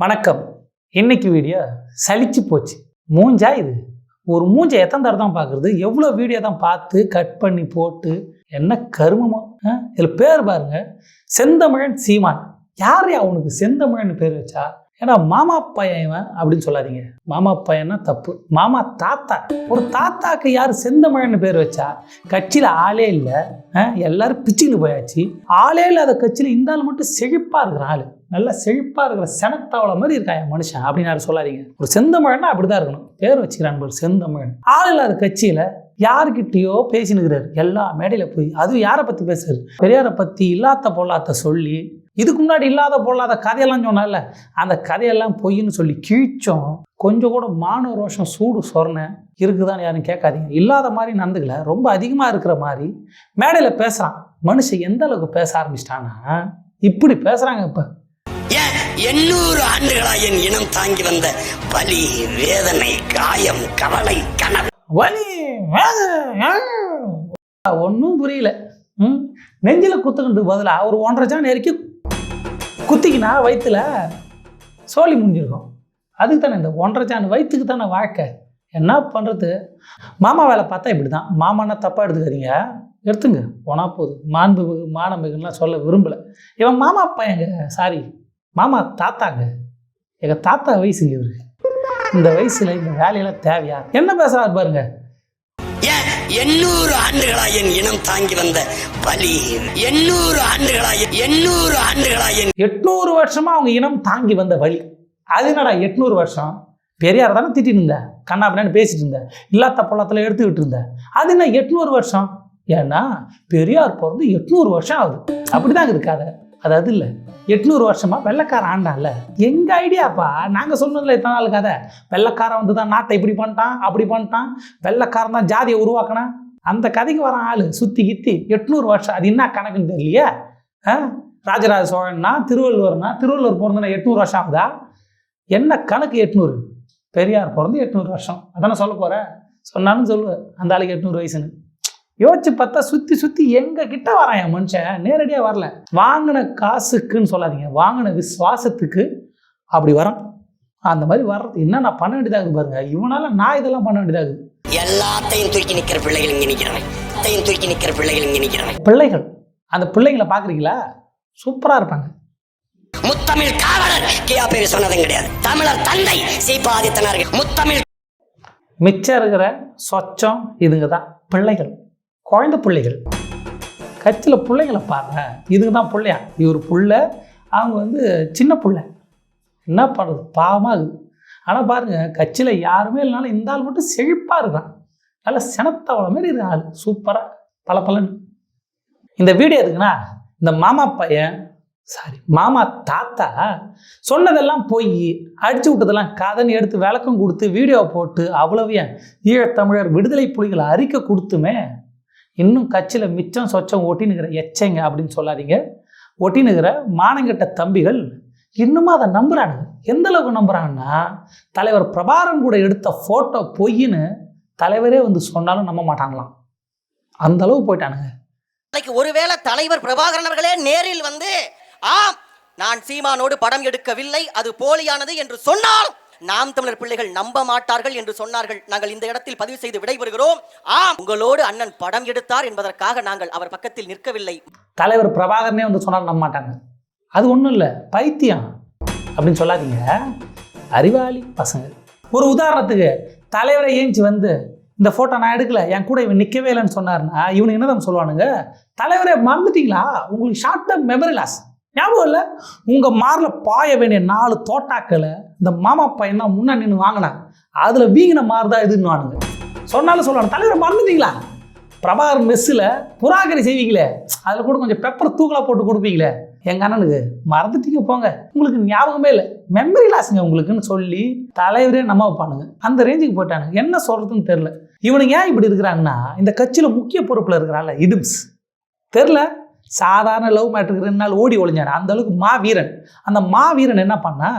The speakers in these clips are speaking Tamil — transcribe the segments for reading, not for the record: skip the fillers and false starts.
வணக்கம். இன்னைக்கு வீடியோ சலிச்சு போச்சு. மூஞ்சா இது ஒரு மூஞ்சை எத்தனை தடவை தான் பார்க்குறது? எவ்வளோ வீடியோ தான் பார்த்து கட் பண்ணி போட்டு என்ன கருமமோ. இதில் பேர் பாருங்க, செந்தமிழன் சீமான். யார் அவனுக்கு செந்தமிழன் பேர் வச்சா? ஏன்னா மாமா பையன் அப்படின்னு சொல்லாதீங்க. மாமா பையன்னா தப்பு. மாமா தாத்தா. ஒரு தாத்தாக்கு யார் செந்தமிழன் பேர் வச்சா? கட்சியில் ஆளே இல்லை, எல்லாரும் பிச்சுக்கிட்டு போயாச்சு. ஆளே இல்லாத கட்சியில் இந்த ஆள் மட்டும் செழிப்பாக இருக்கிற ஆள், நல்லா செழிப்பாக இருக்கிற செனத்தாவளை மாதிரி இருக்காங்க மனுஷன் அப்படின்னு யாரும் சொல்லாதீங்க. ஒரு செந்தமிழன்னா அப்படிதான் இருக்கணும். பேர் வச்சுக்கிறான் செந்தமிழன். ஆள் இல்லாத கட்சியில் யாருக்கிட்டேயோ பேசினுக்கிறாரு எல்லா மேடையில் போய். அதுவும் யாரை பற்றி பேசுறாரு? பெரியாரை பற்றி இல்லாத பொல்லாத சொல்லி, இதுக்கு முன்னாடி இல்லாத பொல்லாத கதையெல்லாம் சொன்னால அந்த கதையெல்லாம் பொய்ன்னு சொல்லி கிழிச்சோம். கொஞ்சம் கூட மான ரோஷம் சூடு சொரணை இருக்குதான்னு யாரும் கேட்காதீங்க. இல்லாத மாதிரி நடந்துக்கல, ரொம்ப அதிகமாக இருக்கிற மாதிரி மேடையில் பேசுகிறான். மனுஷன் எந்த அளவுக்கு பேச ஆரம்பிச்சிட்டான்னா இப்படி பேசுகிறாங்க. இப்போ 800 ஆண்டுகளா என் இனம் தாங்கி வந்த வலி, வேதனை, காயம், கவலை, கனவு, வலி ஒன்றும் புரியல. நெஞ்சில் குத்துக்கிட்டு பதிலாக ஒரு 1.5 சான் நெருக்கி குத்திக்கினா வயிற்றுல சோழி முடிஞ்சிருக்கும். அதுக்கு தானே இந்த 1.5 சான் வயிற்றுக்கு தானே வாழ்க்கை. என்ன பண்ணுறது? மாமா வேலை பார்த்தா இப்படி தான். மாமானா தப்பாக எடுத்துக்காதீங்க, எடுத்துங்க போனா போகுது. மானமிகுலாம் சொல்ல விரும்பலை. இவன் மாமா பையங்க, சாரி மாமா தாத்தாங்க. எங்கள் தாத்தா வயசுங்க இவருக்கு. இந்த வயசில் இந்த வேலையெல்லாம் தேவையா? என்ன பேசுறாரு பாருங்க. 800 ஆண்டுகளா என் இனம் தாங்கி வந்த வலி, 800 ஆண்டுகளா 800 வருஷமா அவங்க இனம் தாங்கி வந்த வலி. அது என்னடா 800 வருஷம்? பெரியார் தானே திட்டின்னு இருந்தேன், கண்ணா அப்படின்னு பேசிட்டு இருந்தேன், இல்லாத பொல்லாத்தில் எடுத்துக்கிட்டு இருந்தேன். அது என்ன 800 வருஷம்? ஏன்னா பெரியார் பிறந்து 800 வருஷம் ஆகுது. அப்படிதான் இருக்காத. அதாவது இல்லை 800 வருஷமா வெள்ளைக்காரன் ஆண்டான்ல. எங்க ஐடியாப்பா, நாங்கள் சொன்னதில்ல இத்தனை நாள் கதை. வெள்ளைக்காரன் வந்து தான் நாட்டை இப்படி பண்ணிட்டான் அப்படி பண்ணிட்டான், வெள்ளைக்காரன் தான் ஜாதியை உருவாக்கினான். அந்த கதைக்கு வர ஆள் சுற்றி கித்தி 800 வருஷம். அது என்ன கணக்குன்னு தெரியலையே. ராஜராஜ சோழன்னா திருவள்ளுவர் பிறந்தனா 800 வருஷம் ஆகுதா? என்ன கணக்கு 800? பெரியார் பிறந்து 800 வருஷம். அதானே சொல்ல போகிறேன். சொன்னாலும் சொல்லுவேன் அந்த ஆளுக்கு 800 வயசுன்னு. யோசிச்சு பார்த்தா சுற்றி சுற்றி எங்க கிட்ட வரான் என் மனுஷன். நேரடியாக வரல. வாங்கின காசுக்குன்னு சொல்லாதீங்க, வாங்கின விசுவாசத்துக்கு அப்படி வரான். அந்த மாதிரி வர்றது என்ன நான் பண்ண வேண்டியதாகுது பாருங்க. இவனால நான் இதெல்லாம் பண்ண வேண்டியதாகுது. எல்லாத்தையும் தூக்கி நிற்கிற பிள்ளைகள் இங்கே நிற்கிறவன். பிள்ளைகள், அந்த பிள்ளைங்களை பார்க்குறீங்களா? சூப்பராக இருப்பாங்க. முத்தமிழ் காவலர் கியா பேர் சொன்னதும் கிடையாது. தமிழர் தந்தை சீபா ஆதித்தனார். முத்தமிழ் மிச்சம் இருக்கிற சொச்சம் இதுங்க தான் பிள்ளைகள், குழந்தை பிள்ளைகள். கட்சியில் பிள்ளைங்களை பாருங்க, இதுங்க தான் பிள்ளையா. இவர் பிள்ளை, அவங்க வந்து சின்ன பிள்ளை. என்ன பண்ணுறது, பாவமாக இருக்குது. ஆனால் பாருங்க, கட்சியில் யாருமே இல்லைனாலும் இந்த ஆள் மட்டும் செழிப்பாக இருக்கான். நல்ல செனத்தவளை மாதிரி இருக்க ஆள், சூப்பராக பலன்னு. இந்த வீடியோ எதுக்குன்னா, இந்த மாமா பையன் மாமா தாத்தா சொன்னதெல்லாம் போய் அடிச்சு விட்டதெல்லாம் கதைன்னு எடுத்து விளக்கம் கொடுத்து வீடியோவை போட்டு அவ்வளவு ஈழத்தமிழர் விடுதலை புலிகளை அறிக்கை கொடுத்துமே இன்னும் கட்சியில் மிச்சம் சொச்சம் ஒட்டினுக்கிற எச்சைங்க அப்படின்னு சொல்லாதீங்க. ஒட்டினுக்கிற மானங்கிட்ட தம்பிகள் இன்னுமா அதை நம்புறானுங்க. எந்த அளவுக்கு நம்புறாங்கன்னா, தலைவர் பிரபாகரன் கூட எடுத்த ஃபோட்டோ பொய்ன்னு தலைவரே வந்து சொன்னாலும் நம்ப மாட்டாங்களாம். அந்த அளவுக்கு போயிட்டானுங்க. ஒருவேளை தலைவர் பிரபாகரன் அவர்களே நேரில் வந்து ஆம் நான் சீமானோடு படம் எடுக்கவில்லை, அது போலியானது என்று சொன்னால் நாம் தமிழர் பிள்ளைகள் நம்ப மாட்டார்கள் என்று சொன்னார்கள். நாங்கள் இந்த இடத்தில் பதிவு செய்து விடைபெறுகிறோம். ஆம், உங்களோடு அண்ணன் படம் எடுத்தார் என்பதற்காக நாங்கள் அவர் பக்கத்தில் நிற்கவில்லை. தலைவர் பிரபாகரனே வந்து சொன்னாலும் நம்ப மாட்டாங்க. அது ஒன்றும் இல்லை, பைத்தியம் அப்படின்னு சொல்லாதீங்க. அறிவாளி பசங்க. ஒரு உதாரணத்துக்கு தலைவரை ஏஞ்சி வந்து இந்த ஃபோட்டோ நான் எடுக்கல, என் கூட இவன் நிற்கவே இல்லைன்னு சொன்னார்னா இவனுக்கு என்ன தான் சொல்லுவானுங்க? தலைவரை மறந்துட்டீங்களா? உங்களுக்கு ஷார்ட் டேர்ம் மெமரி லாஸ். ஞாபகம் இல்லை? உங்கள் மாரில் பாய வேண்டிய 4 தோட்டாக்களை இந்த மாமா பையன் தான் முன்னாடி நின்று வாங்கினாங்க. அதில் வீங்கின மாறு தான் இதுன்னு வானுங்க. சொன்னாலும் சொல்லுவாங்க, தலைவரை மறந்துட்டீங்களா? பிரபாகரன் மெஸ்ஸில் புறாக்கறி செய்வீங்களே, அதில் கூட கொஞ்சம் பெப்பர் தூக்கலாக போட்டு கொடுப்பீங்களே, எங்கள் அண்ணனுக்கு மறந்துட்டீங்க போங்க, உங்களுக்கு ஞாபகமே இல்லை, மெமரி லாஸுங்க உங்களுக்குன்னு சொல்லி தலைவரே நம்ப வைப்பானுங்க. அந்த ரேஞ்சுக்கு போயிட்டானுங்க. என்ன சொல்கிறதுன்னு தெரில. இவனுக்கு ஏன் இப்படி இருக்கிறாங்கன்னா, இந்த கட்சியில் முக்கிய பொறுப்பில் இருக்கிறான்ல இடும்ஸ், தெரில, சாதாரண லவ் மேட்ருக்கு 2 நாள் ஓடி ஒளிஞ்சானே அந்த அளவுக்கு மாவீரன். அந்த மாவீரன் என்ன பண்ணா,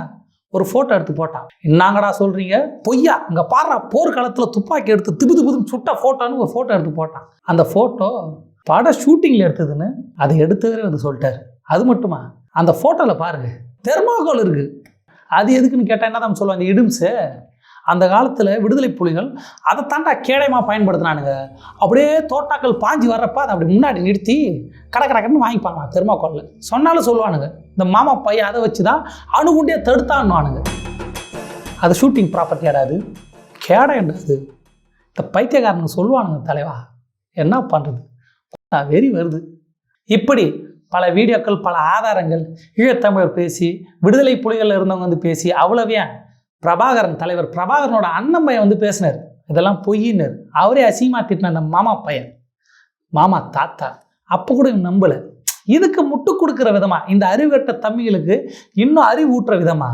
ஒரு ஃபோட்டோ எடுத்து போட்டான். என்னங்கடா சொல்கிறீங்க, பொய்யா, அங்கே பாடுறா போர்க்காலத்தில் துப்பாக்கி எடுத்து திபுதுன்னு சுட்ட ஃபோட்டோன்னு ஒரு ஃபோட்டோ எடுத்து போட்டான். அந்த ஃபோட்டோ பட ஷூட்டிங்கில் எடுத்ததுன்னு அதை எடுத்ததே வந்து சொல்லிட்டாரு. அது மட்டுமா, அந்த ஃபோட்டோவில் பாருங்க தெர்மாகோல் இருக்குது. அது எதுக்குன்னு கேட்டால் என்ன தான் சொல்லுவாங்க, இடும்ஸு. அந்த காலத்தில் விடுதலை புலிகள் அதை தாண்டா கேடயமாக பயன்படுத்தினானுங்க. அப்படியே தோட்டாக்கள் பாஞ்சி வர்றப்ப அதை அப்படி முன்னாடி நிறுத்தி கடற்கடன்னு வாங்கிப்பாங்க தெர்மாக்கோலில். சொன்னாலும் சொல்லுவானுங்க, இந்த மாமா பையன் அதை வச்சு தான் அணுகுண்டே தடுத்தான்னுவானுங்க. அது ஷூட்டிங் ப்ராப்பர்ட்டி ஆடாது, கேடயன்றது. இந்த பைத்தியக்காரனுங்க சொல்லுவானுங்க, தலைவா என்ன பண்ணுறது, வெறி வருது. இப்படி பல வீடியோக்கள், பல ஆதாரங்கள், ஈழத்தமிழர் பேசி, விடுதலை புலிகள் இருந்தவங்க வந்து பேசி, அவ்வளவே பிரபாகரன், தலைவர் பிரபாகரனோட அண்ணன் பையன் வந்து பேசினார், இதெல்லாம் பொய்யினர். அவரே அசிங்கமா திட்டின அந்த மாமா பையன், மாமா தாத்தா, அப்போ கூட இவன் நம்பலை. இதுக்கு முட்டு கொடுக்குற விதமா, இந்த அறிவுகட்ட தம்பிகளுக்கு இன்னும் அறிவு ஊட்டுற விதமா,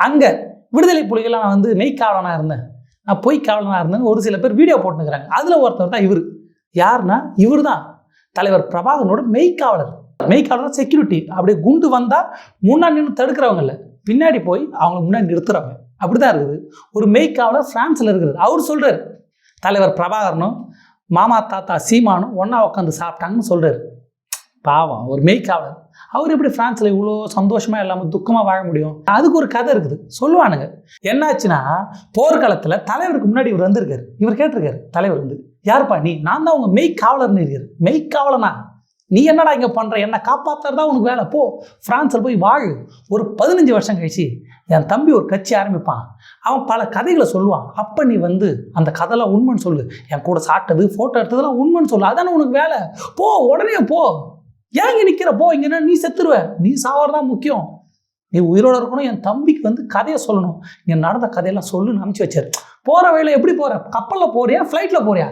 அங்கே விடுதலை புலிகள் நான் வந்து மெய்க்காவலனாக இருந்தேன், நான் பொய் காவலனாக இருந்தேன்னு ஒரு சில பேர் வீடியோ போட்டுக்கிறாங்க. அதில் ஒருத்தர் தான் இவர். யாருன்னா இவர் தான் தலைவர் பிரபாகரனோட மெய்க்காவலர். மெய்க்காவலர் செக்யூரிட்டி. அப்படியே குண்டு வந்தால் முன்னாடி நின்று தடுக்கிறவங்க இல்லை, பின்னாடி போய் அவங்களை முன்னாடி நிறுத்துறவங்க. அப்படிதான் இருக்குது. ஒரு மெய்க்காவலர் பிரான்ஸில் இருக்கிறது. அவர் சொல்கிறார், தலைவர் பிரபாகரனும் மாமா தாத்தா சீமானும் ஒன்றா உட்காந்து சாப்பிட்டாங்கன்னு சொல்கிறார். பாவம், ஒரு மெய்க்காவலர். அவர் எப்படி பிரான்ஸில் இவ்வளோ சந்தோஷமாக இல்லாமல் துக்கமாக வாழ முடியும்? அதுக்கு ஒரு கதை இருக்குது, சொல்லுவானுங்க. என்னாச்சுன்னா, போர்க்காலத்தில் தலைவருக்கு முன்னாடி இவர் வந்திருக்காரு. இவர் கேட்டிருக்காரு, தலைவர் வந்து, யாருப்பா நீ? நான் தான் உங்கள் மெய்க்காவலர்னு இருக்காரு. மெய்க்காவலனா? நீ என்னடா இங்கே பண்ணுற? என்னை காப்பாற்றுறதா உனக்கு வேலை, போ ஃப்ரான்ஸில் போய் வாழு. ஒரு 15 வருஷம் கழிச்சு என் தம்பி ஒரு கட்சி ஆரம்பிப்பான், அவன் பல கதைகளை சொல்லுவான். அப்போ நீ வந்து அந்த கதைலாம் உண்மைன்னு சொல்லு, என் கூட சாப்பிட்டது ஃபோட்டோ எடுத்ததெல்லாம் உண்மைன்னு சொல்லு, அதானே உனக்கு வேலை. போ, உடனே போ. ஏன் இங்கே நிற்கிற? போ, இங்கே நீ செத்துருவ, நீ சாவறதான் முக்கியம். நீ உயிரோடு இருக்கணும், என் தம்பிக்கு வந்து கதையை சொல்லணும், இங்கே நடந்த கதையெல்லாம் சொல்லுன்னு அனுப்பிச்சி வச்சாரு. போகிற வழியில் எப்படி போகிற? கப்பலில் போறியா, ஃப்ளைட்டில் போறியா?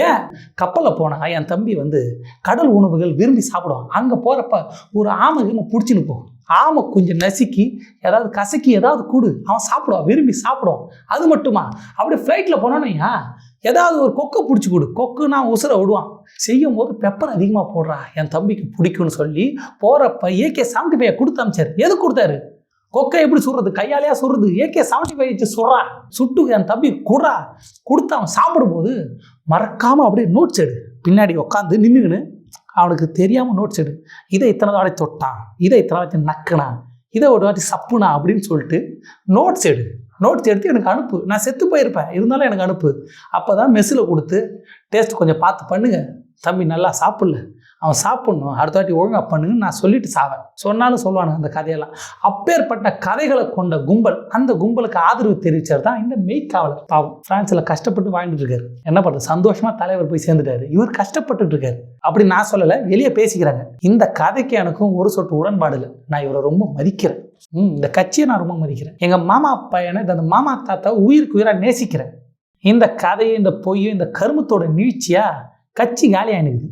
ஏன் கப்பலில் போனால் என் தம்பி வந்து கடல் உணவுகள் விரும்பி சாப்பிடுவான். அங்கே போகிறப்ப ஒரு ஆமைக்கு பிடிச்சின்னு போ, ஆமை கொஞ்சம் நசுக்கி ஏதாவது கசக்கி ஏதாவது கூடு, அவன் சாப்பிடுவான், விரும்பி சாப்பிடுவான். அது மட்டுமா? அப்படி ஃப்ளைட்டில் போனோன்னா ஏதாவது ஒரு கொக்கை பிடிச்சி கொடு, கொக்குன்னா உசுரை விடுவான். செய்யும் போது பெப்பர் அதிகமாக போடுறா, என் தம்பிக்கு பிடிக்கும்னு சொல்லி போகிறப்ப AK-75 கொடுத்து அமிச்சார். எது கொடுத்தாரு? கொக்கை எப்படி சுடுறது? கையாலேயா சுடுறது? AK-75 வச்சு சுடுறா, சுட்டு என் தம்பி குடுறா. கொடுத்து அவன் சாப்பிடும்போது மறக்காமல் அப்படியே நோட்ஸ் எடு, பின்னாடி உட்காந்து நின்றுக்குன்னு அவனுக்கு தெரியாமல் நோட்ஸ் எடு. இதை இத்தனை வாட்டி தொட்டான், இதை இத்தனை வாட்டி நக்குனா, இதை ஒரு வாட்டி சப்புனா அப்படின்னு சொல்லிட்டு நோட்ஸ் எடு. நோட்ஸ் எடுத்து எனக்கு அனுப்பு. நான் செத்து போயிருப்பேன், இருந்தாலும் எனக்கு அனுப்பு. அப்போ தான் மெஸ்ஸில் கொடுத்து டேஸ்ட் கொஞ்சம் பார்த்து பண்ணுங்க, தம்பி நல்லா சாப்பிடல, அவன் சாப்பிட்ணும், அடுத்த வாட்டி ஒழுங்காக பண்ணுங்கன்னு நான் சொல்லிட்டு சாவேன். சொன்னாலும் சொல்லுவானுங்க அந்த கதையெல்லாம். அப்பேற்பட்ட கதைகளை கொண்ட கும்பல், அந்த கும்பலுக்கு ஆதரவு தெரிவிச்சார் தான் இந்த மெய்க்காவலர். பாவம், பிரான்ஸில் கஷ்டப்பட்டு வாழ்ந்துட்டு இருக்காரு. என்ன பண்ணுறது, சந்தோஷமாக தலைவர் போய் சேர்ந்துட்டாரு, இவர் கஷ்டப்பட்டுட்டு இருக்காரு. அப்படி நான் சொல்லலை, வெளியே பேசிக்கிறாங்க. இந்த கதைக்கு எனக்கும் ஒரு சொட்டு உடன்பாடு இல்லை. நான் இவரை ரொம்ப மதிக்கிறேன். இந்த கட்சியை நான் ரொம்ப மதிக்கிறேன். எங்கள் மாமா பையனை, இந்த மாமா தாத்தா உயிருக்கு உயிராக நேசிக்கிறேன். இந்த கதையை, இந்த பொய்யும், இந்த கருமத்தோட நீழ்ச்சியா கட்சி காலியாகினுக்குது.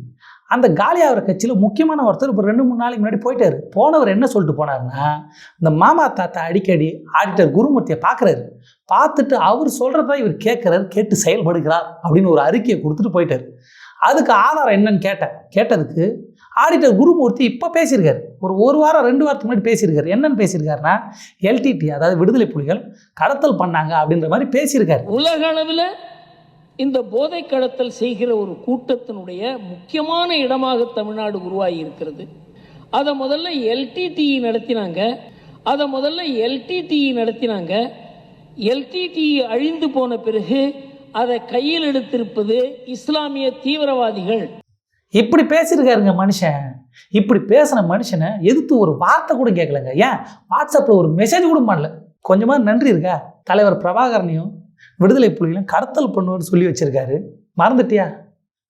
அந்த காலியாகிற கட்சியில் முக்கியமான ஒருத்தர் இப்போ 2-3 நாளைக்கு முன்னாடி போயிட்டார். போனவர் என்ன சொல்லிட்டு போனார்னா, இந்த மாமா தாத்தா அடிக்கடி ஆடிட்டர் குருமூர்த்தியை பார்க்குறாரு, பார்த்துட்டு அவர் சொல்கிறதா இவர் கேட்குறாரு, கேட்டு செயல்படுகிறார் அப்படின்னு ஒரு அறிக்கையை கொடுத்துட்டு போயிட்டார். அதுக்கு ஆதாரம் என்னன்னு கேட்டதுக்கு ஆடிட்டர் குருமூர்த்தி இப்போ பேசியிருக்காரு. ஒரு வாரம் 2 வாரத்துக்கு முன்னாடி பேசியிருக்காரு. என்னன்னு பேசியிருக்காருன்னா, LTT அதாவது விடுதலை புலிகள் கடத்தல் பண்ணாங்க அப்படின்ற மாதிரி பேசியிருக்காரு. உலக அளவில் இந்த போதை கடத்தல் செய்கிற ஒரு கூட்டத்தினுடைய முக்கியமான இடமாக தமிழ்நாடு உருவாகி இருக்கிறது. அதை முதல்ல LTTE நடத்தினாங்க. LTTE அழிந்து போன பிறகு அதை கையில் எடுத்திருப்பது இஸ்லாமிய தீவிரவாதிகள். இப்படி பேசியிருக்காருங்க மனுஷன். இப்படி பேசின மனுஷனை எதிர்த்து ஒரு வார்த்தை கூட கேட்கலங்க. ஏன் வாட்ஸ்அப்பில் ஒரு மெசேஜ் கூட பண்ணல. கொஞ்சமாக நன்றி இருக்கா? தலைவர் பிரபாகரனையும் விடுதலை புலிகளையும் கடத்தல் பண்ணுவோன்னு சொல்லி வச்சிருக்காரு. மறந்துட்டியா?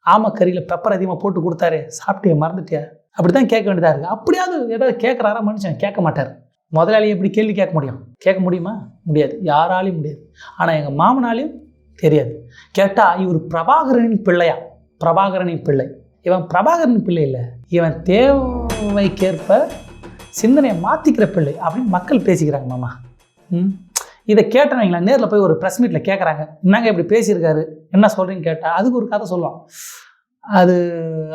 ஆமக்கறியில் பெப்பர் அதிகமாக போட்டு கொடுத்தாரு, சாப்பிட்டியா, மறந்துட்டியா? அப்படி தான் கேட்க வேண்டியதாக இருக்குது. அப்படியாவது ஏதாவது கேட்குறாரா மனுஷன்? கேட்க மாட்டார். முதலாளி எப்படி கேள்வி கேட்க முடியும்? கேட்க முடியுமா? முடியாது, யாராலையும் முடியாது. ஆனால் எங்கள் மாமனாலையும் தெரியாது. கேட்டால் இவர் பிரபாகரனின் பிள்ளையா? பிரபாகரனின் பிள்ளை. இவன் பிரபாகரனின் பிள்ளை இல்லை, இவன் தேவைக்கேற்ப சிந்தனையை மாற்றிக்கிற பிள்ளை அப்படின்னு மக்கள் பேசிக்கிறாங்க மாமா. இதை கேட்டவங்களா நேரில் போய் ஒரு ப்ரெஸ் மீட்டில் கேட்குறாங்க, என்னங்க இப்படி பேசியிருக்காரு, என்ன சொல்கிறீங்கன்னு கேட்டால் அதுக்கு ஒரு கதை சொல்லுவான்.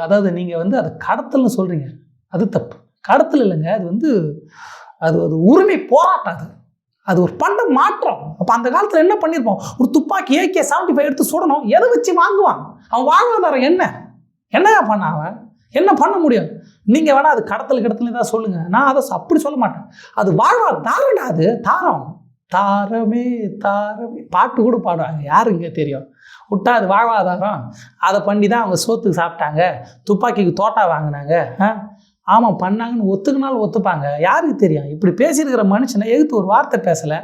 அதாவது நீங்கள் வந்து அது கடத்தல்னு சொல்கிறீங்க, அது தப்பு. கடத்தல் இல்லைங்க, அது உரிமை போராட்டம். அது ஒரு பண்ட மாற்றம். அப்போ அந்த காலத்தில் என்ன பண்ணியிருப்போம்? ஒரு துப்பாக்கி AK-75 எடுத்து சுடணும், எதை வச்சு வாங்குவான்? அவன் வாழ்வாதாரம் என்னையா பண்ண? அவன் என்ன பண்ண முடியும்? நீங்கள் வேணால் அது கடத்தல் தான் சொல்லுங்கள், நான் அதை அப்படி சொல்ல மாட்டேன். அது வாழ்வாதாரம்டா, அது தாரம். தாரமே தாரமே பாட்டு கூட பாடுவாங்க, யாருங்க தெரியும். விட்டா அது வாழ்வாதாரம், அதை பண்ணி தான் அவங்க சோத்துக்கு சாப்பிட்டாங்க, துப்பாக்கிக்கு தோட்டா வாங்கினாங்க. ஆமாம் பண்ணாங்கன்னு ஒத்துக்குனாலும் ஒத்துப்பாங்க, யாருக்கு தெரியும். இப்படி பேசியிருக்கிற மனுஷனை எதுக்கு ஒரு வார்த்தை பேசலை.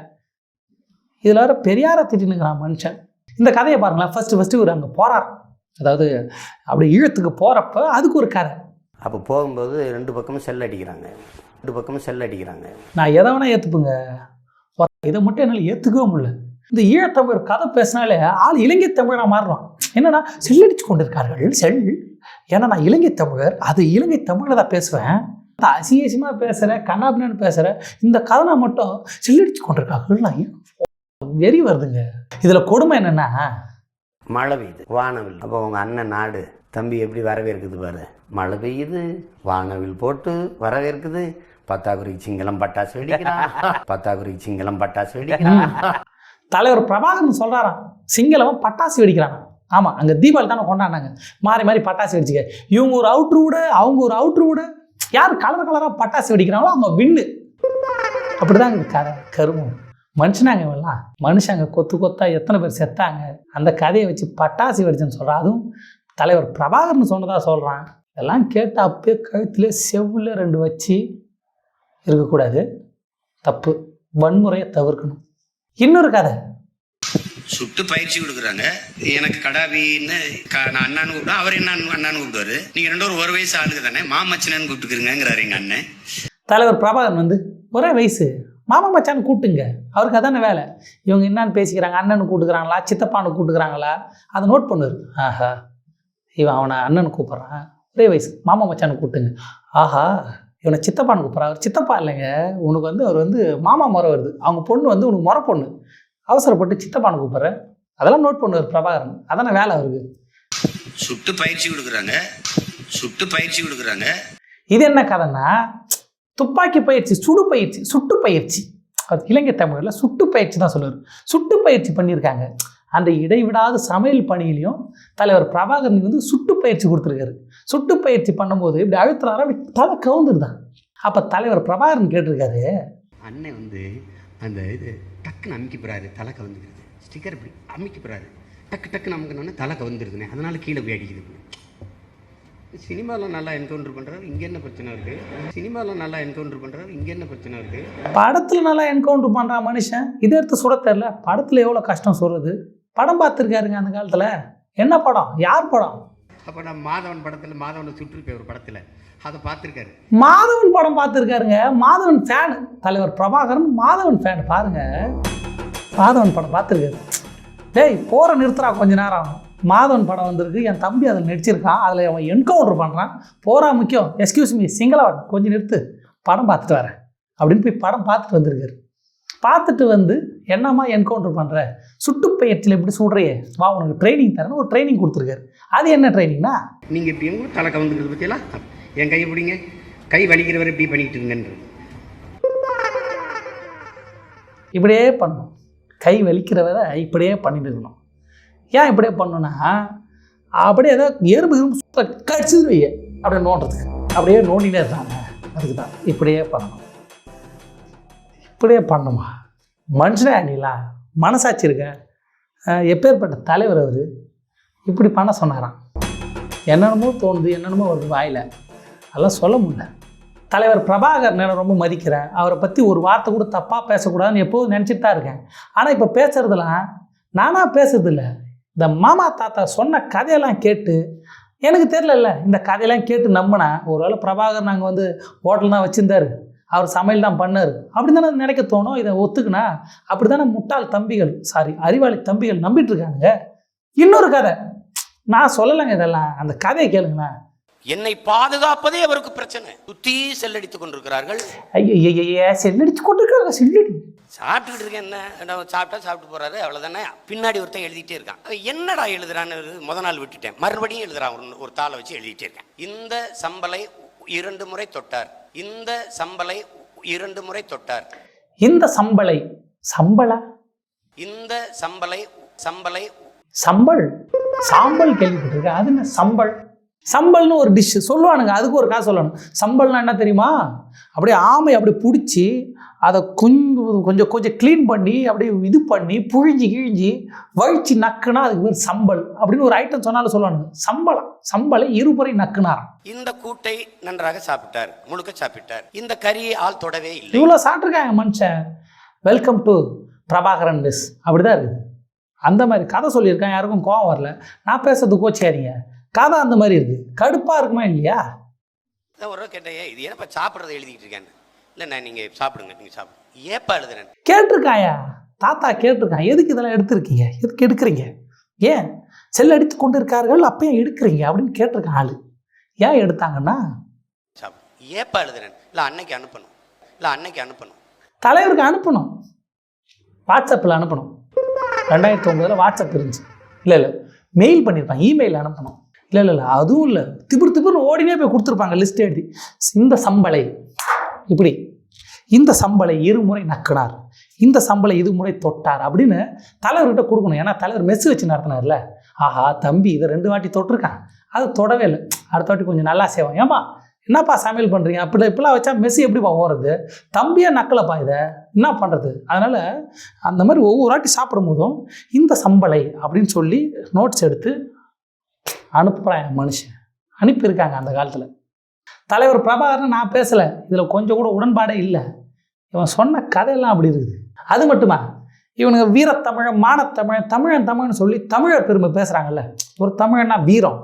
இதில் வர பெரியாரை திட்டினுக்கிறான் மனுஷன். இந்த கதையை பாருங்களேன். ஃபஸ்ட்டு இவர் அங்கே போகிறார், அதாவது அப்படி ஈழத்துக்கு போகிறப்ப அதுக்கு ஒரு கதை. அப்போ போகும்போது 2 பக்கமும் செல் அடிக்கிறாங்க. நான் எதை வேணால் ஏற்றுப்புங்க, இதை மட்டும் என்னால் ஏற்றுக்கவே முடியல. இந்த ஈழத்தமிழ் கதை பேசினாலே ஆள் இலங்கை தமிழாக மாறுறான். என்னன்னா செல்லடிச்சு கொண்டு இருக்கார்கள் செல். ஏன்னா நான் இலங்கை தமிழர், அது இலங்கை தமிழில் தான் பேசுவேன். அசியசியமாக பேசுகிறேன், கண்ணாபின்னு பேசுகிறேன். இந்த கதை மட்டும் செல்லடிச்சு கொண்டிருக்கார்கள். நான் வெறி வருதுங்க. இதில் கொடுமை என்னென்னா, மழை பெய்யுது, வானவில். அப்போ உங்கள் அண்ணன் நாடு தம்பி எப்படி வரவேற்குது பாரு. மழை பெய்யுது, வானவில் போட்டு வரவேற்குது. பத்தாக்குறைக்கு சிங்களம் பட்டாசு வெடிக்கிறான். தலைவர் பிரபாகரன் சொல்கிறாராம், சிங்களவன் பட்டாசு வெடிக்கிறான். ஆமாம், அங்கே தீபாவளி தானே கொண்டாடினாங்க, மாறி பட்டாசு வெடிச்சுக்க. இவங்க ஒரு அவுட்ரு விட, அவங்க ஒரு அவுட்ரு விட, யார் கலராக பட்டாசு வெடிக்கிறாங்களோ அவங்க வின்னு. அப்படிதான் கதை கருமம். மனுஷனாங்க இவெல்லாம், மனுஷங்க கொத்தா எத்தனை பேர் செத்தாங்க. அந்த கதையை வச்சு பட்டாசு வெடிச்சுன்னு சொல்கிறான். அதுவும் தலைவர் பிரபாகரன் சொன்னதாக சொல்கிறான். இதெல்லாம் கேட்டு அப்பயே கழுத்துல செவ்வில் 2 வச்சு இருக்கக்கூடாது, தப்பு. வன்முறையை தவிர்க்கணும். இன்னொரு கதை, சுட்டு பயிற்சி கொடுக்குறாங்க. எனக்கு கடாபின்னு நான் அண்ணான்னு கூப்பிடுவேன், அவர் என்ன அண்ணான்னு கூப்பிடுவாரு. நீங்க 2 ஒரு வயசு ஆளுக்கு தானே, மாமச்சனன்னு கூப்பிட்டுக்கிறீங்கிறாரு எங்க அண்ணன். தலைவர் பிரபாகரன் வந்து ஒரே வயசு, மாமா மச்சான்னு கூப்பிட்டுங்க, அவருக்கு அதான வேலை. இவங்க என்னன்னு பேசிக்கிறாங்க, அண்ணனு கூப்பிட்டுக்கிறாங்களா சித்தப்பான்னு கூப்பிட்டுக்கிறாங்களா, அதை நோட் பண்ணுவார். ஆஹா, இவன் அவனை அண்ணனு கூப்பிட்றான், ஒரே வயசு, மாமா மச்சான்னு கூப்பிட்டுங்க. ஆஹா, இவனை சித்தப்பான்னு கூப்பிட்றான், அவர் சித்தப்பா இல்லைங்க, உனக்கு வந்து அவர் வந்து மாமா முறை வருது, அவங்க பொண்ணு வந்து உனக்கு முறை பொண்ணு, அவசரப்பட்டு சித்தப்பான்னு கூப்பிட்றேன். அதெல்லாம் நோட் பண்ணுவார் பிரபாகரன், அதான வேலை அவருக்கு. சுட்டு பயிற்சி கொடுக்குறாங்க. இது என்ன கதைன்னா, துப்பாக்கி பயிற்சி, சுட்டு பயிற்சி. அது இலங்கை தமிழில் சுட்டு பயிற்சி தான் சொல்லுவார். சுட்டு பயிற்சி பண்ணியிருக்காங்க. அந்த இடைவிடாத சமையல் பணியிலையும் தலைவர் பிரபாகரன் வந்து சுட்டு பயிற்சி கொடுத்துருக்காரு. சுட்டு பயிற்சி பண்ணும்போது இப்படி அழுத்துறாரா, அப்படி தலை கவுந்துருதான். அப்போ தலைவர் பிரபாகரன் கேட்டிருக்காரு, அண்ணன் வந்து அந்த இது டக்குன்னு அமுக்கி போறாரு, தலை கவுந்துக்கிறது. ஸ்டிக்கர் இப்படி அமுக்கி போறாரு, டக்குன்னு அமுக்கணும்னா தலை கவுந்துருதுனே, அதனால கீழே போய் அடிக்குது. சினிமாவில் நல்லா என்கவுண்டர் பண்ணுறாரு, இங்கே என்ன பிரச்சனை இருக்குது? படத்தில் நல்லா என்கவுண்டர் பண்ணுறான் மனுஷன், இதை எடுத்து சுட தெரியல. படத்தில் எவ்வளோ கஷ்டம் சொல்கிறது. படம் பார்த்துருக்காருங்க அந்த காலத்தில். என்ன படம், யார் படம்? அப்போ நான் மாதவன் படத்தில் மாதவனை சுட்டிருப்பேன் ஒரு படத்தில், அதை பார்த்துருக்காரு. மாதவன் படம் பார்த்துருக்காருங்க. மாதவன் ஃபேனு தலைவர் பிரபாகரன், மாதவன் ஃபேன் பாருங்க. மாதவன் படம் பார்த்துருக்காரு. டேய் போகிற நிறுத்துறா கொஞ்ச நேரம். மாதவன் படம் வந்திருக்கு, என் தம்பி அதில் நடிச்சிருக்கான், அதில் அவன் என்கவுண்டர் பண்ணுறான். போகிறா முக்கியம், எஸ்கியூஸ் மீ சிங்களவன் கொஞ்சம் நிறுத்து, படம் பார்த்துட்டு வரேன் அப்படின்னு போய் படம் பார்த்துட்டு வந்திருக்காரு. பார்த்துட்டு வந்து என்னம்மா என்கவுண்டர் பண்ணுற, சுட்டு பயிற்சியில் எப்படி சுடுறையே, வா உனக்கு ட்ரைனிங் தரேன்னு ஒரு ட்ரைனிங் கொடுத்துருக்காரு. அது என்ன ட்ரைனிங்னா, நீங்கள் இப்படி உங்களுக்கு தலை கவுந்துக்கிறது பற்றியெல்லாம் என் கையை பிடிங்க, கை வலிக்கிறவரை இப்படி பண்ணிக்கிட்டு இருங்கன்ற. இப்படியே பண்ணணும், கை வலிக்கிறவரை இப்படியே பண்ணிட்டு இருக்கணும். ஏன் இப்படியே பண்ணணுன்னா, அப்படியே ஏதாவது எறும்பு கடிச்சிது வைய அப்படியே நோண்டுறதுக்கு, அப்படியே நோண்டினே இருக்காங்க. அதுக்கு தான் இப்படியே பண்ணணும். இப்படியே பண்ணணுமா? மனுஷனே அணிலா, மனசாட்சி இருக்க, எப்பேற்பட்ட தலைவர் அவர் இப்படி பண்ண சொன்னாராம். என்னென்னமோ தோணுது, என்னென்னமோ வருது வாயில், அதெல்லாம் சொல்ல முடியல. தலைவர் பிரபாகரன் நான் ரொம்ப மதிக்கிறேன், அவரை பற்றி ஒரு வார்த்தை கூட தப்பாக பேசக்கூடாதுன்னு எப்போதும் நினச்சிட்டு தான் இருக்கேன். ஆனால் இப்போ பேசுகிறதுலாம் நானாக பேசுறதில்ல, இந்த மாமா தாத்தா சொன்ன கதையெல்லாம் கேட்டு எனக்கு தெரியல. இந்த கதையெல்லாம் கேட்டு நம்பினா ஒருவேளை பிரபாகரன் நாங்கள் வந்து ஹோட்டல் தான் வச்சுருந்தார், அவர் சமையல் தான் பண்ணார் அப்படி தானே நினைக்க தோணும். இதை ஒத்துக்குனா அப்படி தானே முட்டாள் தம்பிகள், அறிவாளி தம்பிகள் நம்பிட்டு இருக்காங்க. இன்னொரு கதை நான் சொல்லலைங்க, இதெல்லாம் அந்த கதையை கேளுங்கண்ணா. என்னை பாதுகாப்பதே அவருக்கு பிரச்சனை. சுத்தி செல்லடித்துக் கொண்டிருக்கிறார்கள். ஐயா செல்லடிச்சு கொண்டிருக்காங்க. செல்லடி சாப்பிட்டுக்கிட்டு இருக்கேன், என்ன சாப்பிட்டு போறாரு, அவ்வளவுதானே. பின்னாடி ஒருத்தன் எழுதிட்டே இருக்கான். என்னடா எழுதுறான்னு முத நாள் விட்டுட்டேன், மறுபடியும் எழுதுறான். ஒரு தாளை வச்சு எழுதிட்டே இருக்கேன். இந்த சம்பளை 2 முறை தொட்டார், இந்த சம்பளை 2 முறை தொட்டார். இந்த சம்பளை சம்பளா, இந்த சம்பளை சம்பள் சாம்பல் கேள்விப்பட்டிருக்கேன். அது என்ன சம்பள்? சம்பல்னு ஒரு டிஷ்ஷு சொல்லுவானுங்க, அதுக்கு ஒரு காசு சொல்லணும். சம்பல்னா என்ன தெரியுமா? அப்படியே ஆமையை அப்படியே பிடிச்சி அதை கொஞ்சம் க்ளீன் பண்ணி அப்படியே இது பண்ணி கிழிஞ்சி வழிச்சு நக்குனா அதுக்கு பேர் சம்பல் அப்படின்னு ஒரு ஐட்டம் சொன்னாலும் சொல்லுவானுங்க. சம்பலை இருமுறை நக்குனாராம். இந்த கூட்டை நன்றாக சாப்பிட்டார், முழுக்க சாப்பிட்டார். இந்த கறியை ஆள் தொடவே இல்லை. இவ்வளோ சாப்பிட்ருக்காங்க மனுஷன். வெல்கம் டு பிரபாகரன் மெஸ் அப்படிதான் இருக்குது. அந்த மாதிரி கதை சொல்லியிருக்கேன், யாருக்கும் கோவம் வரல. நான் பேசுறது கோச்சியாதீங்க, கதை அந்த மாதிரி இருக்குது. கடுப்பாக இருக்குமா இல்லையா? ஒரு கேட்டேன், இது ஏன்ப்பா சாப்பிட்றதை எழுதிட்டு இருக்கேன். இல்லைண்ணா நீங்கள் சாப்பிடுங்க, நீங்கள் சாப்பிடுங்க. ஏப்பா எழுதுறேன் கேட்டிருக்காயா தாத்தா, கேட்டிருக்கான். எதுக்கு இதெல்லாம் எடுத்திருக்கீங்க, எதுக்கு எடுக்கிறீங்க, ஏன் செல் அடித்து கொண்டு இருக்கார்கள் அப்பயும் எடுக்கிறீங்க அப்படின்னு கேட்டிருக்கான் ஆளு. ஏன் எடுத்தாங்கன்னா சாப்பிடு. ஏப்பா எழுதுறேன். இல்லை அன்னைக்கு அனுப்பணும். தலைவருக்கு அனுப்பணும், வாட்ஸ்அப்பில் அனுப்பணும். 2009 வாட்ஸ்அப் இருந்துச்சு. இல்லை மெயில் பண்ணியிருப்பாங்க, இமெயில் அனுப்பணும். இல்லை அதுவும் இல்லை, திபுர்னு ஓடினே போய் கொடுத்துருப்பாங்க லிஸ்ட் எழுதி. இந்த சம்பளை இப்படி, இந்த சம்பளை இருமுறை நக்கினார், இந்த சம்பளை இதுமுறை தொட்டார் அப்படின்னு தலைவர்கிட்ட கொடுக்கணும். ஏன்னா தலைவர் மெஸ் வச்சு நடத்தினார்ல. ஆஹா தம்பி இதை 2 வாட்டி தொட்டிருக்கான், அது தொடவே இல்லை, அடுத்த வாட்டி கொஞ்சம் நல்லா செய்வோம். ஏன்பா என்னப்பா சமையல் பண்ணுறீங்க, இப்படிலாம் வச்சா மெஸ்ஸு எப்படிப்பா ஓடுறது, தம்பியே நக்கலப்பா, இதை என்ன பண்ணுறது. அதனால் அந்த மாதிரி ஒவ்வொரு வாட்டி சாப்பிடும் போதும் இந்த சம்பளை அப்படின்னு சொல்லி நோட்ஸ் எடுத்து அனுப்புகிறான் மனுஷன். அனுப்பியிருக்காங்க அந்த காலத்தில். தலைவர் பிரபாகரன் நான் பேசலை, இதில் கொஞ்சம் கூட உடன்பாடே இல்லை. இவன் சொன்ன கதையெல்லாம் அப்படி இருக்குது. அது மட்டுமா, இவனுங்க வீரத்தமிழன், மானத்தமிழன், தமிழன் சொல்லி தமிழர் பெருமை பேசுகிறாங்கல்ல. ஒரு தமிழன்னா வீரம்,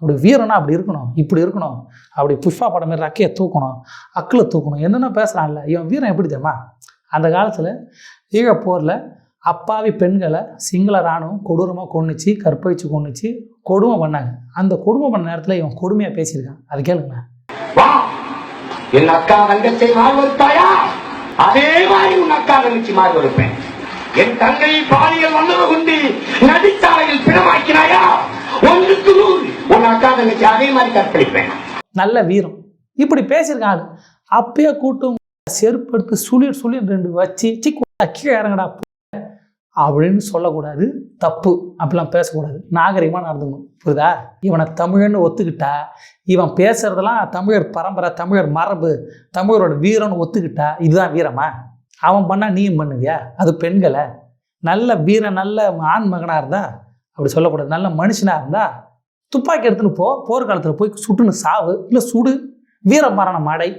அப்படி வீரம்னா அப்படி இருக்கணும், இப்படி இருக்கணும், அப்படி புஷ்பா படம் மாதிரி ரக்கையை தூக்கணும், அக்கில் தூக்கணும், என்னென்ன பேசுகிறான்ல. இவன் வீரம் எப்படி தெரியுமா? அந்த காலத்தில் ஈழப்போரில் அப்பாவி பெண்களை சிங்கள இராணுவம் கொடூரமாக கொன்னுச்சு, கற்பழிச்சு கொன்னுச்சு, கொடுமை பண்ணாங்க. அந்த கொடுமை பண்ண நேரத்தில் இவன் கொடுமையாக பேசியிருக்கான். அது கேளுங்க. என் அக்கா தங்கத்தை மாறுவருப்பாயா, அதே மாதிரி உன் அக்கா தங்கச்சி மாறுவருப்பேன். என் தங்கை பாலியல் வல்லவ கொண்டு நதிச்சாலையில் பிணமாக்கினாயா, 1க்கு 100 உன் அக்கா தங்கச்சி அதே மாதிரி கற்பழிப்பேன். நல்ல வீரம் இப்படி பேசியிருக்காங்க. அப்பயே கூட்டும் செருப்படுத்து சுளிர் 2 வச்சு கீழே இறங்கடா அப்படின்னு சொல்லக்கூடாது, தப்பு. அப்படிலாம் பேசக்கூடாது, நாகரிகமாக நடந்துக்கணும். புரியுதா? இவனை தமிழன்னு ஒத்துக்கிட்டா, இவன் பேசுறதெல்லாம் தமிழர் பரம்பரை, தமிழர் மரபு, தமிழரோட வீரன்னு ஒத்துக்கிட்டா இதுதான் வீரமா? அவன் பண்ணால் நீயும் பண்ணுவியா? அது பெண்களை நல்ல வீரன், நல்ல ஆண் மகனாக இருந்தா அப்படி சொல்லக்கூடாது. நல்ல மனுஷனாக இருந்தா துப்பாக்கி எடுத்துன்னு போர்க்காலத்தில் போய் சுட்டுன்னு சாவு, இல்லை சுடு, வீரம் மரணம் அடை,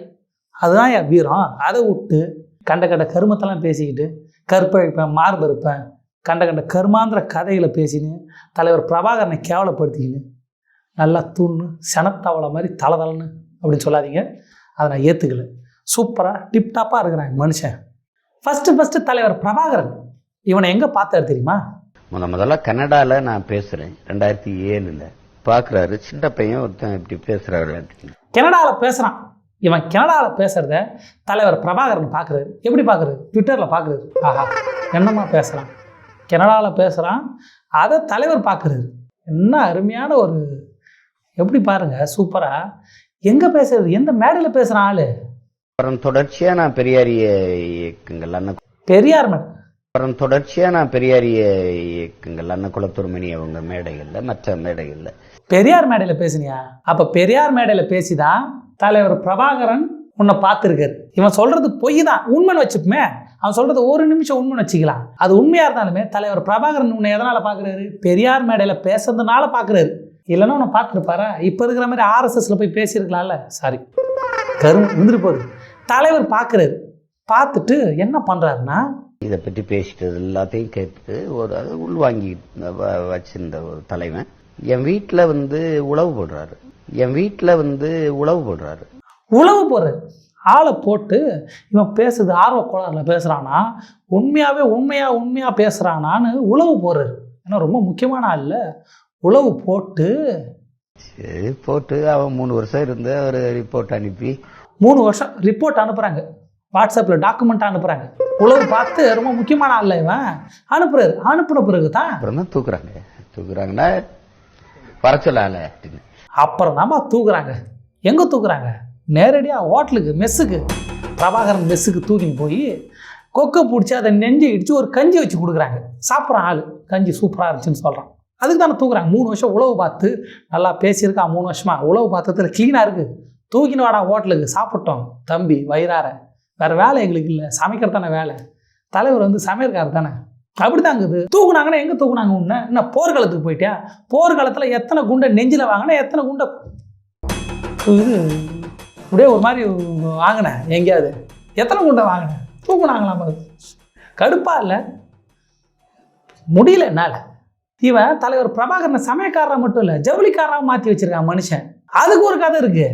அதுதான் என் வீரம். அதை விட்டு கண்ட கருமத்தெல்லாம் பேசிக்கிட்டு கற்பழிப்பேன், மார்பறுப்பேன், கண்ட கருமாந்திர கதைகளை பேசின்னு தலைவர் பிரபாகரனை கேவலப்படுத்திக்கின்னு நல்லா தூண்ணு சனத்தவளை மாதிரி தளன்னு அப்படின்னு சொல்லாதீங்க. அதை நான் ஏற்றுக்கல. சூப்பராக டிப்டாப்பாக இருக்கிறாங்க மனுஷன். ஃபஸ்ட்டு தலைவர் பிரபாகரன் இவனை எங்கே பார்த்தாரு தெரியுமா? முதல்ல கனடாவில் நான் பேசுகிறேன் 2007 பார்க்குறாரு, சின்ன பையன் ஒருத்தன் இப்படி பேசுகிறாரு. கனடாவில் பேசுகிறான். இவன் கனடாவில் பேசுகிறத தலைவர் பிரபாகரன் பார்க்குறாரு. எப்படி பார்க்குறாரு? ட்விட்டரில் பார்க்குறாரு. ஆஹா என்னம்மா பேசுகிறான், கனடாவில் பேசுகிறான், அதை தலைவர் பார்க்குறாரு. என்ன அருமையான ஒரு, எப்படி பாருங்கள் சூப்பராக. எங்கே பேசுறது, எந்த மேடையில் பேசுகிறான் ஆள்? அப்புறம் தொடர்ச்சியாக நான் பெரியாரிய இயக்கங்கள் பெரியார் மேடை அண்ணன் குளத்தூர்மணி அவங்க மேடைகளில், மற்ற மேடைகளில் பெரியார் மேடையில் பேசுனியா? அப்போ பெரியார் மேடையில் பேசிதான் தலைவர் பிரபாகரன் உன்னை பார்த்துருக்காரு. இவன் சொல்றது பொய் தான், உண்மைன்னு வச்சுப்போமே. அவன் சொல்றது ஒரு நிமிஷம் உண்மைன்னு வச்சுக்கலாம். அது உண்மையாக இருந்தாலுமே தலைவர் பிரபாகரன் உன்னை எதனால் பார்க்குறாரு? பெரியார் மேடையில் பேசுறதுனால பார்க்குறாரு. இல்லைன்னா உன்னை பார்த்துருப்பாரா? இப்போ இருக்கிற மாதிரி RSSல போய் பேசியிருக்கலாம்ல. சாரி, வந்துட்டு போகுது. தலைவர் பார்க்குறாரு. பார்த்துட்டு என்ன பண்ணுறாருன்னா, இதை பற்றி பேசிட்டது எல்லாத்தையும் கேட்டு ஒரு உள்வாங்கி வச்சிருந்த ஒரு தலைவன் என் வீட்டில் உழவு போடுறாரு. உழவு போடுறாரு. ஆளை போட்டு இவன் பேசுறது ஆர்வ கோளாறுல பேசுகிறானா, உண்மையாக பேசுகிறானான்னு உழவு போடுறாரு. ஏன்னா ரொம்ப முக்கியமான ஆள் இல்லை. உழவு போட்டு அவன் 3 வருஷம் இருந்து ஒரு ரிப்போர்ட் அனுப்பி 3 வருஷம் ரிப்போர்ட் அனுப்புகிறாங்க. வாட்ஸ்அப்பில் டாக்குமெண்ட் அனுப்புகிறாங்க. உழவு பார்த்து ரொம்ப முக்கியமான ஆள் இவன் அனுப்புறாரு. அனுப்புன பிறகு தான் அப்புறம் தான் தூக்குறாங்கன்னா வர சொல்லால அப்படின்னு அப்புறம் தான்மா தூக்குறாங்க. எங்கே தூக்குறாங்க? நேரடியாக ஹோட்டலுக்கு, மெஸ்ஸுக்கு, பிரபாகரன் மெஸ்ஸுக்கு தூக்கின்னு போய் கொக்கை பிடிச்சி அதை நெஞ்சை இடித்து ஒரு கஞ்சி வச்சு கொடுக்குறாங்க. சாப்பிட்றான் ஆள். கஞ்சி சூப்பராக இருந்துச்சுன்னு சொல்கிறான். அதுக்கு தானே தூக்குறாங்க. 3 வருஷம் உழவு பார்த்து நல்லா பேசியிருக்கான். 3 வருஷமா உழவு பார்த்ததுல க்ளீனாக இருக்குது. தூக்கின்னு வாடா ஹோட்டலுக்கு சாப்பிட்டோம் தம்பி வயிறார, வேறு வேலை எங்களுக்கு இல்லை, சமைக்கிறது தானே வேலை, தலைவர் வந்து சமையல்காரர் தானே, அப்படி தாங்குது. தூக்குனாங்கன்னா எங்கே தூக்குனாங்க? உன்ன என்ன போர்க்களத்துக்கு போயிட்டியா? போர்க்களத்தில் எத்தனை குண்டை நெஞ்சில் வாங்கினா, எத்தனை குண்டை இது அப்படியே ஒரு மாதிரி வாங்கினேன் எங்கேயாவது, எத்தனை குண்டை வாங்கினேன்? தூக்குனாங்களாம். கடுப்பா இல்லை? முடியல என்னால். இவன் தலைவர் பிரபாகரனை சமயக்காரரை மட்டும் இல்லை ஜவுளிக்காரராக மாற்றி வச்சிருக்கான் மனுஷன். அதுக்கு ஒரு கதை இருக்கு.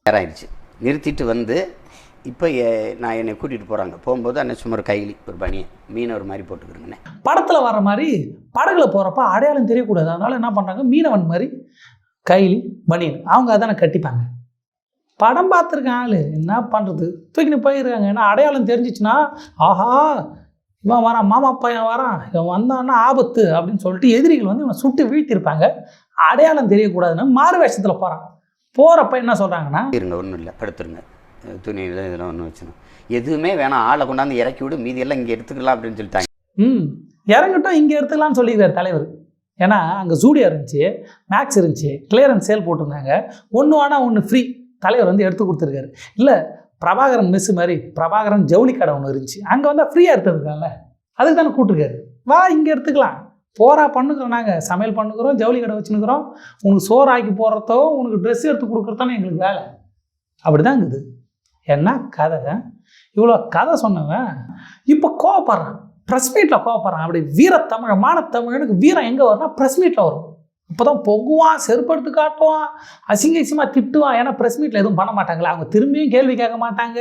ஆயிடுச்சு நிறுத்திட்டு வந்து இப்போ நான் என்னை கூட்டிகிட்டு போகிறாங்க. போகும்போது அன்னை சும்மா ஒரு கைலி ஒரு பனியை மீனவர் மாதிரி போட்டுக்கிறேங்கண்ணே. படத்தில் வர மாதிரி படகுல போகிறப்ப அடையாளம் தெரியக்கூடாது. அதனால என்ன பண்ணுறாங்க, மீனவன் மாதிரி கைலி பனியன் அவங்க அதானே கட்டிப்பாங்க. படம் பார்த்துருக்கேன் ஆள், என்ன பண்ணுறது, தூக்கின்னு போயிருக்காங்க. ஏன்னா அடையாளம் தெரிஞ்சிச்சுன்னா ஆஹா இவன் வரான், மாமா பையன் வரான், இவன் வந்தான்னா ஆபத்து அப்படின்னு சொல்லிட்டு எதிரிகள் வந்து இவனை சுட்டு வீழ்த்திருப்பாங்க. அடையாளம் தெரியக்கூடாதுன்னு மாறு வேஷத்தில் போகிறான். போகிறப்ப என்ன சொல்கிறாங்கன்னா, இருங்க ஒன்றும் இல்லை படுத்துருங்க, துணியில் இதெல்லாம் ஒன்றும் வச்சுணும், எதுவுமே வேணாம், ஆளை கொண்டாந்து இறக்கி விடு, மீதியெல்லாம் இங்கே எடுத்துக்கலாம் அப்படின்னு சொல்லிட்டாங்க. இறங்கட்டும் இங்கே எடுத்துக்கலாம்னு சொல்லிக்கிறார் தலைவர். ஏன்னா அங்கே ஜூடியா இருந்துச்சு, மேக்ஸ் இருந்துச்சு, கிளியரன்ஸ் சேல் போட்டிருந்தாங்க. ஒன்று ஆனால் ஒன்று ஃப்ரீ தலைவர் வந்து எடுத்து கொடுத்துருக்காரு. இல்லை பிரபாகரன் மெஸ் மாதிரி பிரபாகரன் ஜவுளி கடை ஒன்று இருந்துச்சு, அங்கே வந்தால் ஃப்ரீயாக எடுத்துருக்காங்கல்ல, அதுக்கு தானே கூப்பிட்டுருக்காரு. வா இங்கே எடுத்துக்கலாம், போரா பண்ணுக்கிறோம், நாங்கள் சமையல் பண்ணுக்கிறோம், ஜவுளி கடை வச்சுன்னுக்குறோம், உனக்கு சோறு ஆக்கி போடுறதோ உனக்கு ட்ரெஸ் எடுத்து கொடுக்குறதானே எங்களுக்கு வேலை. அப்படி தான் இருக்குது. என்ன கதை, இவ்வளோ கதை சொன்னவன் இப்போ கோவப்படுறான், ப்ரெஸ் மீட்டில் கோவப்படுறான். அப்படி வீரத்தமிழ் மானத்தமிழனுக்கு வீரம் எங்கே வரும்னா ப்ரெஸ் மீட்டில் வரும். இப்போ தான் பொங்குவான், செருப்படுத்து காட்டுவான், அசிங்கமாக திட்டுவான். ஏன்னா ப்ரெஸ் மீட்டில் எதுவும் பண்ண மாட்டாங்களே, அவங்க திரும்பியும் கேள்வி கேட்க மாட்டாங்க.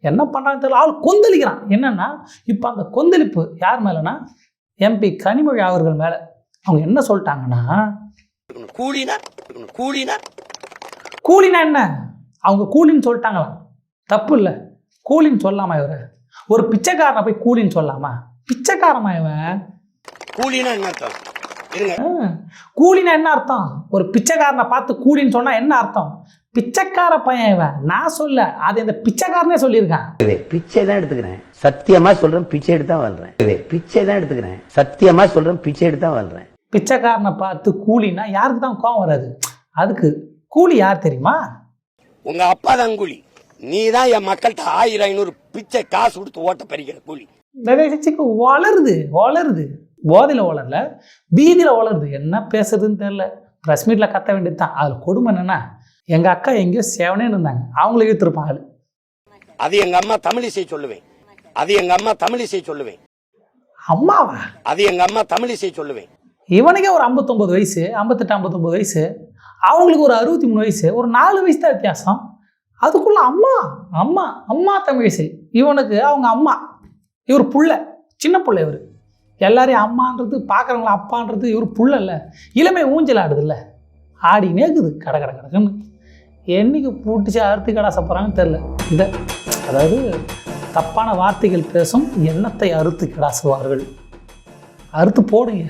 என்ன பண்ணுறான்னு தெரியல, ஆள் கொந்தளிக்கிறான். என்னென்னா இப்போ அந்த கொந்தளிப்பு யார் மேலேனா எம்பி கனிமொழி அவர்கள் மேலே. அவங்க என்ன சொல்லிட்டாங்கன்னா, கூலினா என்ன, அவங்க கூலின்னு சொல்லிட்டாங்களாம். தப்பு இல்லை, கூலின்னு சொல்லாமா இவர்? ஒரு பிச்சைக்காரனை போய் கூலின்னு சொல்லாமா? பிச்சைக்காரமா இவன்? கூலினா என்ன அர்த்தம்? கூலினா என்ன அர்த்தம்? ஒரு பிச்சைக்காரனை பார்த்து கூலின்னு சொன்னா என்ன அர்த்தம்? பிச்சைக்கார பையன் இவன். நான் சொல்ல, அது இந்த பிச்சைக்காரனே சொல்லியிருக்கான். பிச்சை தான் எடுத்துக்கிறேன், சத்தியமா சொல்றேன், பிச்சை எடுத்து தான் வாழ்றேன். பிச்சை தான் எடுத்துக்கிறேன், சத்தியமா சொல்றேன், பிச்சை எடுத்து தான் வாழ்றேன். பிச்சைக்காரனை பார்த்து கூலினா யாருக்கு தான் கோவம் வராது? அதுக்கு கூலி யார் தெரியுமா? உங்க அப்பா தான் கூலி. நீ தான் என் மக்கள்கிட்ட 1000-500 பிச்சை காசு கொடுத்து ஓட்ட பறிக்கிற கூலி. வளருது வளருது, போதையில் வளரல, பீதியில் வளருது. என்ன பேசுறதுன்னு தெரியல. ப்ரெஸ் மீட்டில் கத்த வேண்டியது தான். அதில் கொடுமை என்னன்னா, எங்கள் அக்கா எங்கேயோ சேவனே இருந்தாங்க, அவங்கள இழுத்துருப்பான் ஆள். அது எங்க அம்மா தமிழிசை சொல்லுவேன், அது எங்க அம்மா தமிழிசை சொல்லுவேன். அம்மாவா? அது எங்க அம்மா தமிழிசை சொல்லுவேன். இவனுக்கே ஒரு 59 வயசு, 58-59 வயசு, அவங்களுக்கு ஒரு 63 வயசு, ஒரு 4 வயசு தான் வித்தியாசம். அதுக்குள்ள அம்மா அம்மா அம்மா தமிழிசை. இவனுக்கு அவங்க அம்மா, இவர் புள்ள, சின்ன புள்ள. இவர் எல்லாரையும் அம்மான்றது, பார்க்குறவங்கள அப்பான்றது. இவர் புள்ள இல்லை, இளமை ஊஞ்சல் ஆடுது இல்லை, ஆடி நேக்குது கட கட கடக்குன்னு. என்னைக்கு பூட்டிச்சு அறுத்து கடாச போகிறாங்கன்னு தெரில. இதை அதாவது தப்பான வார்த்தைகள் பேசும் எண்ணத்தை அறுத்து கிடாசுவார்கள். அறுத்து போடுங்க.